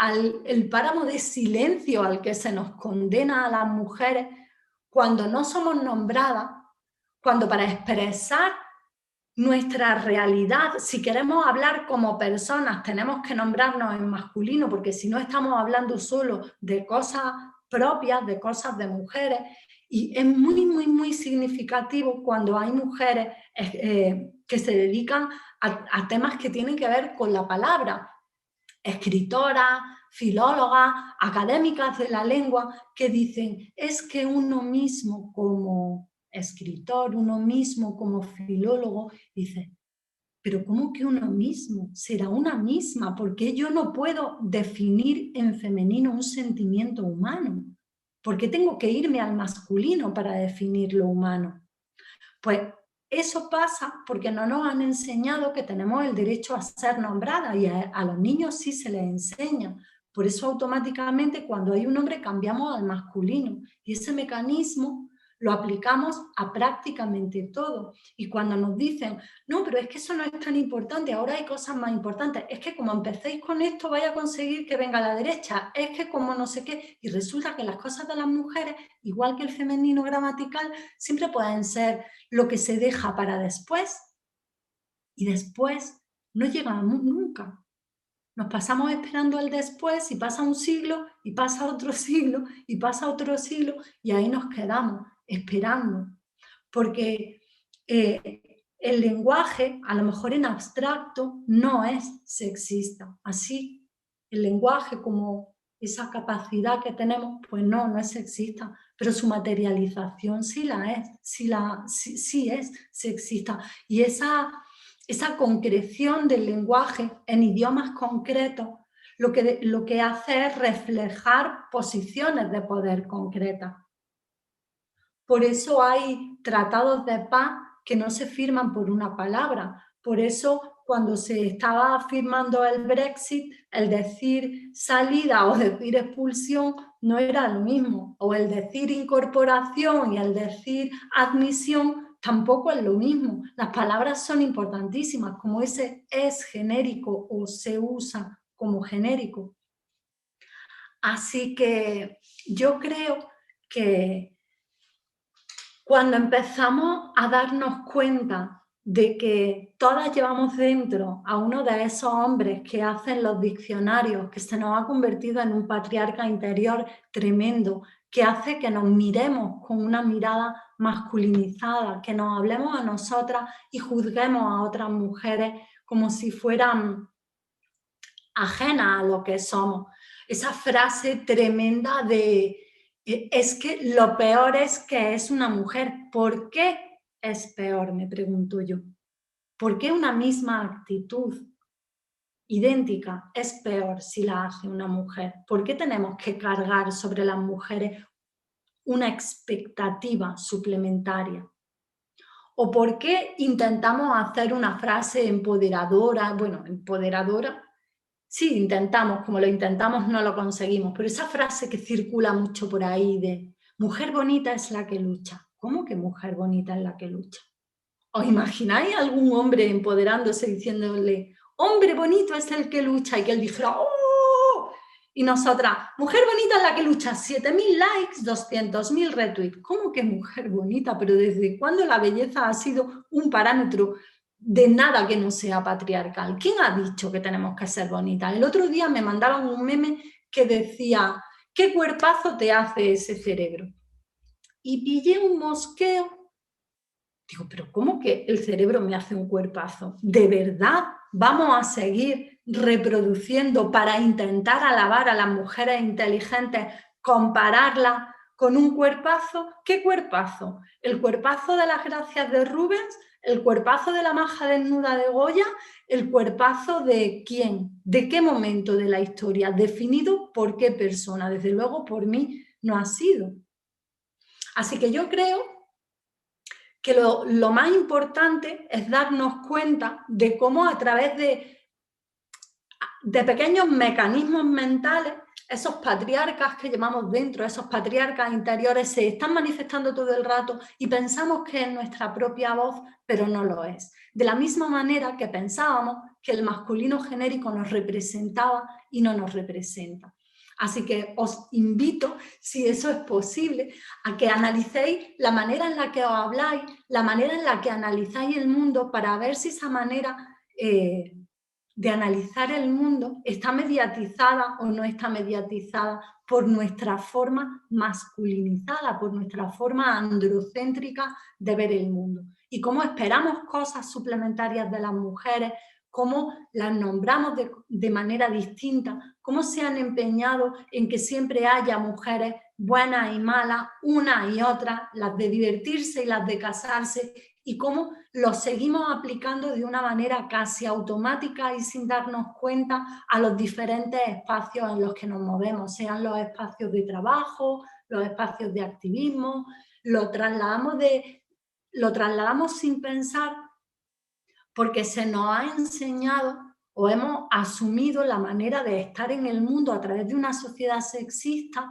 de silencio al que se nos condena a las mujeres cuando no somos nombradas, cuando para expresar nuestra realidad, si queremos hablar como personas, tenemos que nombrarnos en masculino, porque si no estamos hablando solo de cosas propias, de cosas de mujeres, y es muy, muy, muy significativo cuando hay mujeres que se dedican a temas que tienen que ver con la palabra, escritoras, filólogas, académicas de la lengua, que dicen, es que uno mismo como escritor, uno mismo como filólogo, dice, pero ¿cómo que uno mismo? Será una misma, porque yo no puedo definir en femenino un sentimiento humano. ¿Por qué tengo que irme al masculino para definir lo humano? Pues eso pasa porque no nos han enseñado que tenemos el derecho a ser nombradas y a los niños sí se les enseña. Por eso automáticamente cuando hay un hombre cambiamos al masculino y ese mecanismo lo aplicamos a prácticamente todo. Y cuando nos dicen, no, pero es que eso no es tan importante, ahora hay cosas más importantes, es que como empecéis con esto vais a conseguir que venga a la derecha, es que como no sé qué, y resulta que las cosas de las mujeres, igual que el femenino gramatical, siempre pueden ser lo que se deja para después y después no llegamos nunca. Nos pasamos esperando el después y pasa un siglo y pasa otro siglo y pasa otro siglo y ahí nos quedamos esperando. Porque el lenguaje, a lo mejor en abstracto, no es sexista. Así, el lenguaje como esa capacidad que tenemos, pues no es sexista, pero su materialización sí la es, sí es sexista. Y esa concreción del lenguaje en idiomas concretos lo que hace es reflejar posiciones de poder concretas. Por eso hay tratados de paz que no se firman por una palabra. Por eso cuando se estaba firmando el Brexit, el decir salida o decir expulsión no era lo mismo. O el decir incorporación y el decir admisión tampoco es lo mismo. Las palabras son importantísimas, como ese es genérico o se usa como genérico. Así que yo creo que cuando empezamos a darnos cuenta de que todas llevamos dentro a uno de esos hombres que hacen los diccionarios, que se nos ha convertido en un patriarca interior tremendo, que hace que nos miremos con una mirada masculinizada, que nos hablemos a nosotras y juzguemos a otras mujeres como si fueran ajenas a lo que somos. Esa frase tremenda de es que lo peor es que es una mujer. ¿Por qué es peor? Me pregunto yo. ¿Por qué una misma actitud idéntica es peor si la hace una mujer? ¿Por qué tenemos que cargar sobre las mujeres una expectativa suplementaria? ¿O por qué intentamos hacer una frase empoderadora? Bueno, empoderadora, sí, intentamos, como lo intentamos no lo conseguimos, pero esa frase que circula mucho por ahí de mujer bonita es la que lucha. ¿Cómo que mujer bonita es la que lucha? ¿Os imagináis algún hombre empoderándose diciéndole hombre bonito es el que lucha y que él dijera ¡oh! Y nosotras, mujer bonita es la que lucha, 7.000 likes, 200.000 retweets. ¿Cómo que mujer bonita? Pero ¿desde cuándo la belleza ha sido un parámetro de nada que no sea patriarcal? ¿Quién ha dicho que tenemos que ser bonitas? El otro día me mandaban un meme que decía, ¿qué cuerpazo te hace ese cerebro? Y pillé un mosqueo. Digo, pero ¿cómo que el cerebro me hace un cuerpazo? ¿De verdad vamos a seguir reproduciendo para intentar alabar a las mujeres inteligentes, compararlas con un cuerpazo? ¿Qué cuerpazo? ¿El cuerpazo de las gracias de Rubens? ¿El cuerpazo de la maja desnuda de Goya? ¿El cuerpazo de quién? ¿De qué momento de la historia? ¿Definido por qué persona? Desde luego por mí no ha sido. Así que yo creo que lo más importante es darnos cuenta de cómo a través de pequeños mecanismos mentales, esos patriarcas que llevamos dentro, esos patriarcas interiores, se están manifestando todo el rato y pensamos que es nuestra propia voz, pero no lo es. De la misma manera que pensábamos que el masculino genérico nos representaba y no nos representa. Así que os invito, si eso es posible, a que analicéis la manera en la que os habláis, la manera en la que analizáis el mundo, para ver si esa manera de analizar el mundo está mediatizada o no está mediatizada por nuestra forma masculinizada, por nuestra forma androcéntrica de ver el mundo. Y cómo esperamos cosas suplementarias de las mujeres, cómo las nombramos de manera distinta, cómo se han empeñado en que siempre haya mujeres buenas y malas, unas y otras, las de divertirse y las de casarse, y cómo lo seguimos aplicando de una manera casi automática y sin darnos cuenta a los diferentes espacios en los que nos movemos, sean los espacios de trabajo, los espacios de activismo. Lo trasladamos sin pensar, porque se nos ha enseñado o hemos asumido la manera de estar en el mundo a través de una sociedad sexista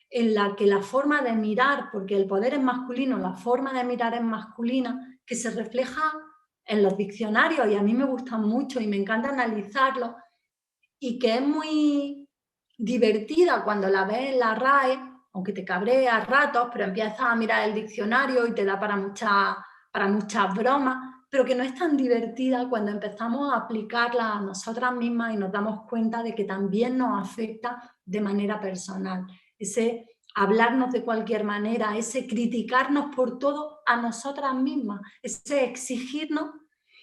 en la que la forma de mirar, porque el poder es masculino, la forma de mirar es masculina, que se refleja en los diccionarios, y a mí me gustan mucho y me encanta analizarlos, y que es muy divertida cuando la ves en la RAE, aunque te cabrea a ratos, pero empiezas a mirar el diccionario y te da para muchas bromas, pero que no es tan divertida cuando empezamos a aplicarla a nosotras mismas y nos damos cuenta de que también nos afecta de manera personal. Ese hablarnos de cualquier manera, ese criticarnos por todo a nosotras mismas, ese exigirnos.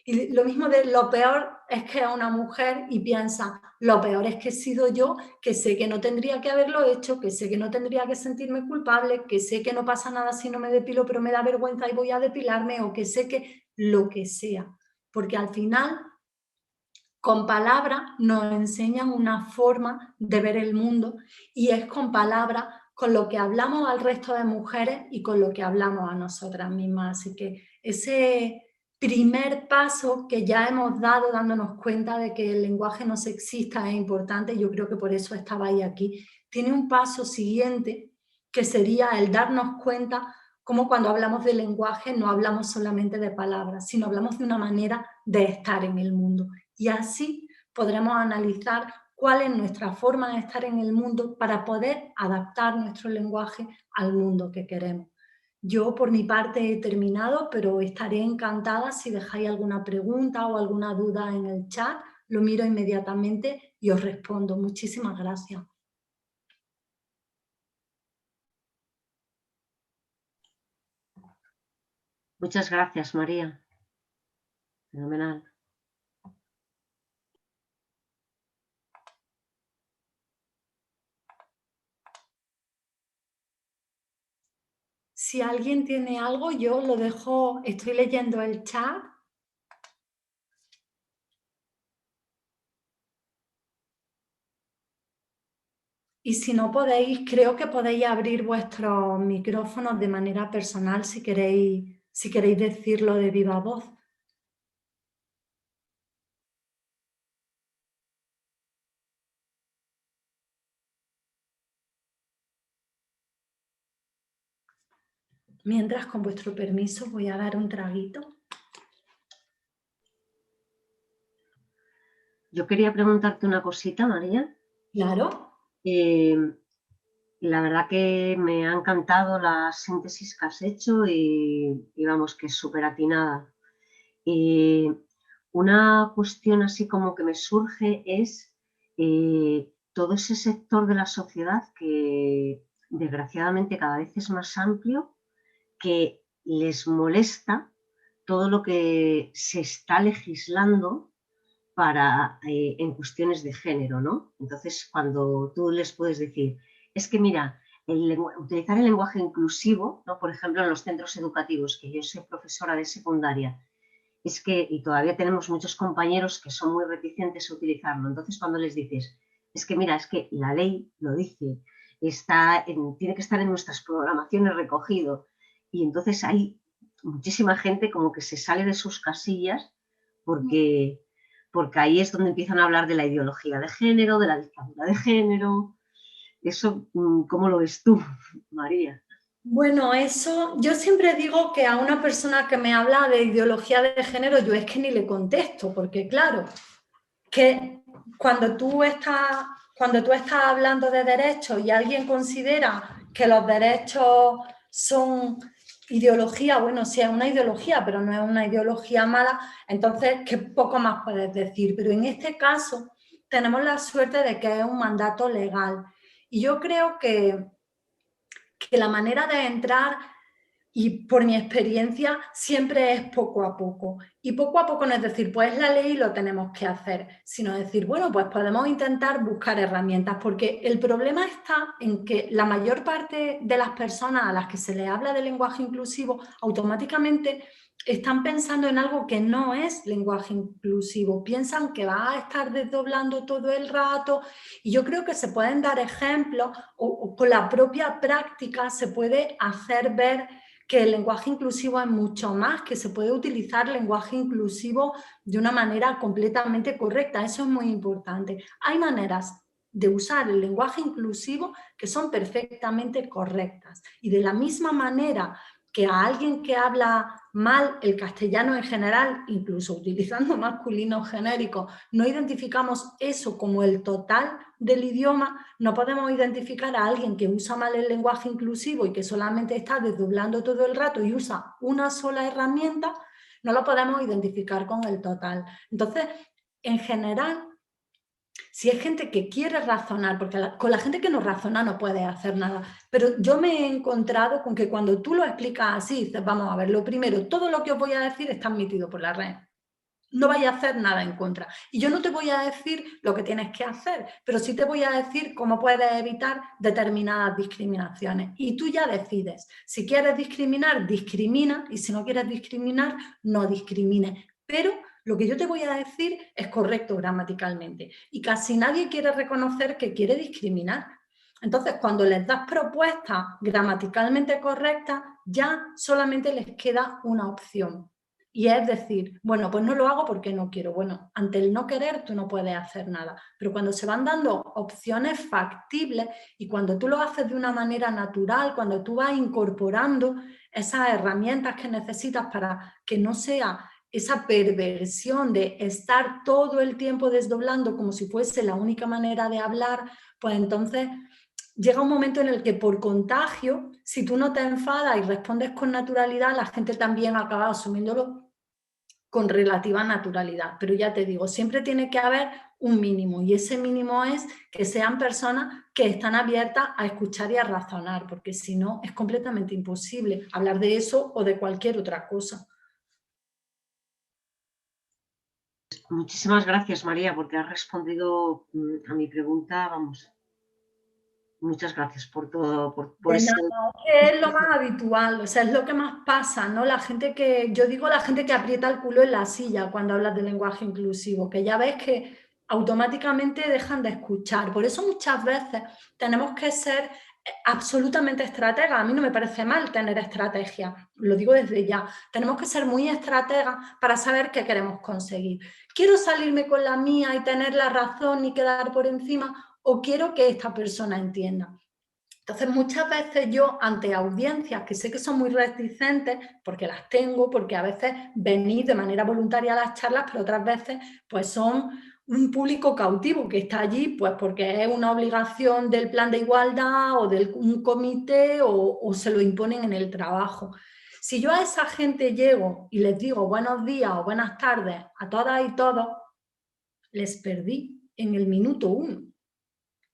Y lo mismo de lo peor es que es una mujer y piensa, lo peor es que he sido yo, que sé que no tendría que haberlo hecho, que sé que no tendría que sentirme culpable, que sé que no pasa nada si no me depilo, pero me da vergüenza y voy a depilarme, o que sé que lo que sea. Porque al final, con palabras nos enseñan una forma de ver el mundo, y es con palabras con lo que hablamos al resto de mujeres y con lo que hablamos a nosotras mismas. Así que ese primer paso que ya hemos dado, dándonos cuenta de que el lenguaje no sexista es importante, yo creo que por eso estabais aquí, tiene un paso siguiente, que sería el darnos cuenta cómo cuando hablamos de lenguaje no hablamos solamente de palabras, sino hablamos de una manera de estar en el mundo. Y así podremos analizar cuál es nuestra forma de estar en el mundo para poder adaptar nuestro lenguaje al mundo que queremos. Yo por mi parte he terminado, pero estaré encantada si dejáis alguna pregunta o alguna duda en el chat, lo miro inmediatamente y os respondo. Muchísimas gracias. Muchas gracias, María. Fenomenal. Si alguien tiene algo, yo lo dejo, estoy leyendo el chat. Y si no podéis, creo que podéis abrir vuestros micrófonos de manera personal si queréis decirlo de viva voz. Mientras, con vuestro permiso, voy a dar un traguito. Yo quería preguntarte una cosita, María. Claro. La verdad que me ha encantado la síntesis que has hecho y vamos, que es súper atinada. Una cuestión así como que me surge es todo ese sector de la sociedad que desgraciadamente cada vez es más amplio, que les molesta todo lo que se está legislando en cuestiones de género, ¿no? Entonces, cuando tú les puedes decir, es que mira, utilizar el lenguaje inclusivo, ¿no? Por ejemplo, en los centros educativos, que yo soy profesora de secundaria, es que, y todavía tenemos muchos compañeros que son muy reticentes a utilizarlo. Entonces, cuando les dices, es que mira, es que la ley lo dice, tiene que estar en nuestras programaciones recogido, y entonces hay muchísima gente como que se sale de sus casillas porque, porque ahí es donde empiezan a hablar de la ideología de género, de la dictadura de género. Eso, ¿cómo lo ves tú, María? Bueno, eso, yo siempre digo que a una persona que me habla de ideología de género, yo es que ni le contesto, porque claro, que cuando tú estás hablando de derechos y alguien considera que los derechos son ideología, bueno, sí es una ideología, pero no es una ideología mala, entonces, ¿qué poco más puedes decir? Pero en este caso tenemos la suerte de que es un mandato legal. Y yo creo que la manera de entrar, y por mi experiencia, siempre es poco a poco. Y poco a poco no es decir, pues la ley lo tenemos que hacer, sino decir, bueno, pues podemos intentar buscar herramientas, porque el problema está en que la mayor parte de las personas a las que se les habla de lenguaje inclusivo automáticamente están pensando en algo que no es lenguaje inclusivo, piensan que va a estar desdoblando todo el rato, y yo creo que se pueden dar ejemplos o con la propia práctica se puede hacer ver que el lenguaje inclusivo es mucho más, que se puede utilizar el lenguaje inclusivo de una manera completamente correcta. Eso es muy importante. Hay maneras de usar el lenguaje inclusivo que son perfectamente correctas. Y de la misma manera que a alguien que habla mal el castellano en general, incluso utilizando masculinos genéricos, no identificamos eso como el total del idioma, no podemos identificar a alguien que usa mal el lenguaje inclusivo y que solamente está desdoblando todo el rato y usa una sola herramienta, no lo podemos identificar con el total. Entonces, en general, si hay gente que quiere razonar, porque con la gente que no razona no puede hacer nada, pero yo me he encontrado con que cuando tú lo explicas así, dices, vamos a ver, lo primero, todo lo que os voy a decir está admitido por la red. No vaya a hacer nada en contra. Y yo no te voy a decir lo que tienes que hacer, pero sí te voy a decir cómo puedes evitar determinadas discriminaciones. Y tú ya decides. Si quieres discriminar, discrimina, y si no quieres discriminar, no discrimines. Pero lo que yo te voy a decir es correcto gramaticalmente. Y casi nadie quiere reconocer que quiere discriminar. Entonces, cuando les das propuestas gramaticalmente correctas, ya solamente les queda una opción. Y es decir, bueno, pues no lo hago porque no quiero. Bueno, ante el no querer tú no puedes hacer nada. Pero cuando se van dando opciones factibles y cuando tú lo haces de una manera natural, cuando tú vas incorporando esas herramientas que necesitas para que no sea esa perversión de estar todo el tiempo desdoblando como si fuese la única manera de hablar, pues entonces llega un momento en el que por contagio, si tú no te enfadas y respondes con naturalidad, la gente también acaba asumiéndolo con relativa naturalidad. Pero ya te digo, siempre tiene que haber un mínimo y ese mínimo es que sean personas que están abiertas a escuchar y a razonar, porque si no es completamente imposible hablar de eso o de cualquier otra cosa. Muchísimas gracias, María, porque has respondido a mi pregunta. Vamos, muchas gracias por todo, por De ese... nada, que es lo más habitual, o sea, es lo que más pasa, ¿no? La gente que, yo digo la gente que aprieta el culo en la silla cuando hablas de lenguaje inclusivo, que ya ves que automáticamente dejan de escuchar. Por eso muchas veces tenemos que ser absolutamente estrategas. A mí no me parece mal tener estrategia, lo digo desde ya. Tenemos que ser muy estrategas para saber qué queremos conseguir. ¿Quiero salirme con la mía y tener la razón y quedar por encima? ¿O quiero que esta persona entienda? Entonces, muchas veces yo, ante audiencias que sé que son muy reticentes, porque las tengo, porque a veces venís de manera voluntaria a las charlas, pero otras veces pues son un público cautivo que está allí pues porque es una obligación del plan de igualdad o de un comité o se lo imponen en el trabajo. Si yo a esa gente llego y les digo buenos días o buenas tardes a todas y todos, les perdí en el minuto 1.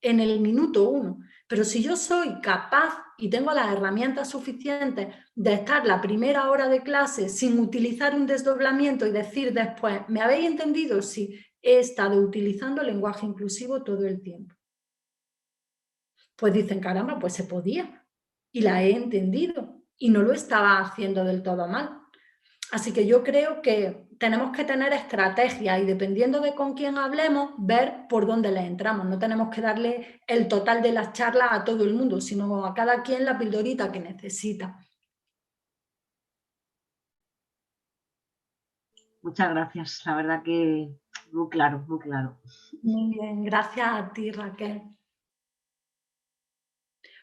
En el minuto 1. Pero si yo soy capaz y tengo las herramientas suficientes de estar la primera hora de clase sin utilizar un desdoblamiento y decir después, ¿me habéis entendido? Sí, he estado utilizando lenguaje inclusivo todo el tiempo. Pues dicen, caramba, pues se podía y la he entendido y no lo estaba haciendo del todo mal. Así que yo creo que tenemos que tener estrategias y dependiendo de con quién hablemos, ver por dónde le entramos. No tenemos que darle el total de las charlas a todo el mundo, sino a cada quien la pildorita que necesita. Muchas gracias, la verdad que muy claro, muy claro. Muy bien, gracias a ti, Raquel.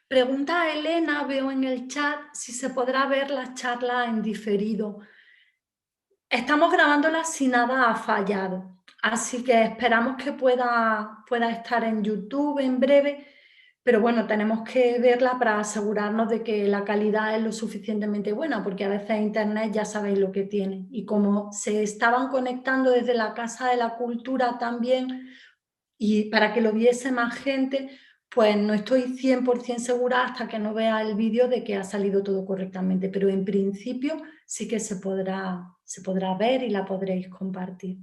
Pregunta a Elena, veo en el chat, si se podrá ver la charla en diferido. Estamos grabándola si nada ha fallado, así que esperamos que pueda estar en YouTube en breve, pero bueno, tenemos que verla para asegurarnos de que la calidad es lo suficientemente buena, porque a veces Internet ya sabéis lo que tiene. Y como se estaban conectando desde la Casa de la Cultura también, y para que lo viese más gente, pues no estoy 100% segura hasta que no vea el vídeo de que ha salido todo correctamente, pero en principio sí que se podrá ver y la podréis compartir.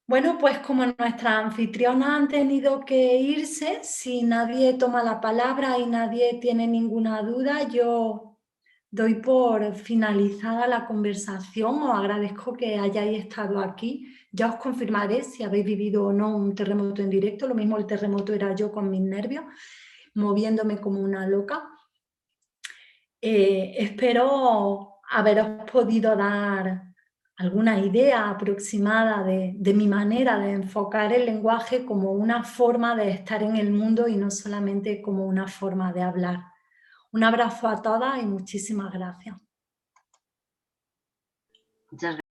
Bueno, pues como nuestras anfitrionas han tenido que irse, si nadie toma la palabra y nadie tiene ninguna duda, yo doy por finalizada la conversación. Os agradezco que hayáis estado aquí. Ya os confirmaré si habéis vivido o no un terremoto en directo. Lo mismo el terremoto era yo con mis nervios, moviéndome como una loca. Espero haberos podido dar alguna idea aproximada de mi manera de enfocar el lenguaje como una forma de estar en el mundo y no solamente como una forma de hablar. Un abrazo a todas y muchísimas gracias. Muchas gracias.